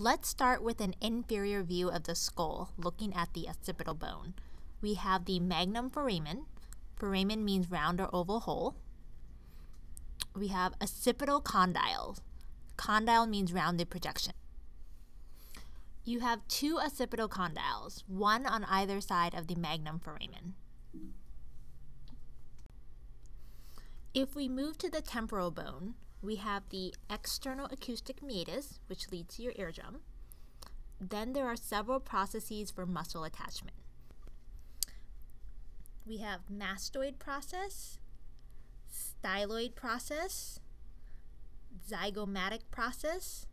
Let's start with an inferior view of the skull, looking at the occipital bone. We have the magnum foramen. Foramen means round or oval hole. We have occipital condyle. Condyle means rounded projection. You have two occipital condyles, one on either side of the magnum foramen. If we move to the temporal bone, we have the external acoustic meatus, which leads to your eardrum. Then there are several processes for muscle attachment. We have mastoid process, styloid process, zygomatic process,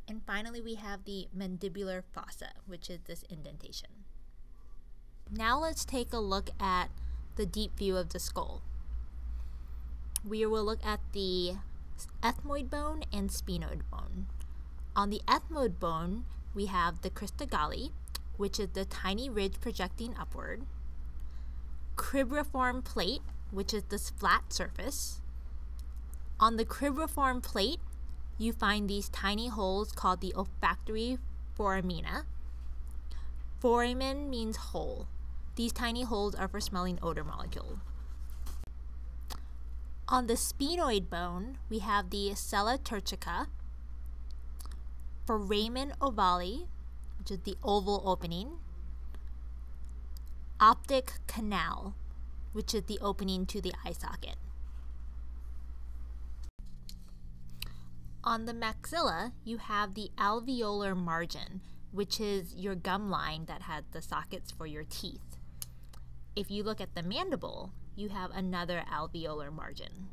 and finally we have the mandibular fossa, which is this indentation. Now let's take a look at the deep view of the skull. We will look at the ethmoid bone and sphenoid bone. On the ethmoid bone, we have the crista galli, which is the tiny ridge projecting upward, cribriform plate, which is this flat surface. On the cribriform plate, you find these tiny holes called the olfactory foramina. Foramen means hole. These tiny holes are for smelling odor molecule. On the sphenoid bone, we have the sella turcica, foramen ovale, which is the oval opening, optic canal, which is the opening to the eye socket. On the maxilla, you have the alveolar margin, which is your gum line that has the sockets for your teeth. If you look at the mandible, you have another alveolar margin.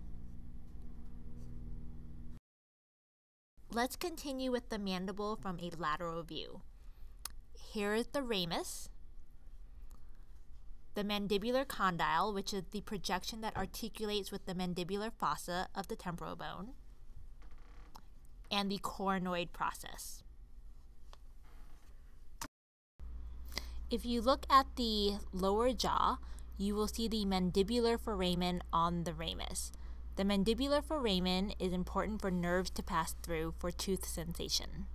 Let's continue with the mandible from a lateral view. Here is the ramus, the mandibular condyle, which is the projection that articulates with the mandibular fossa of the temporal bone, and the coronoid process. If you look at the lower jaw, you will see the mandibular foramen on the ramus. The mandibular foramen is important for nerves to pass through for tooth sensation.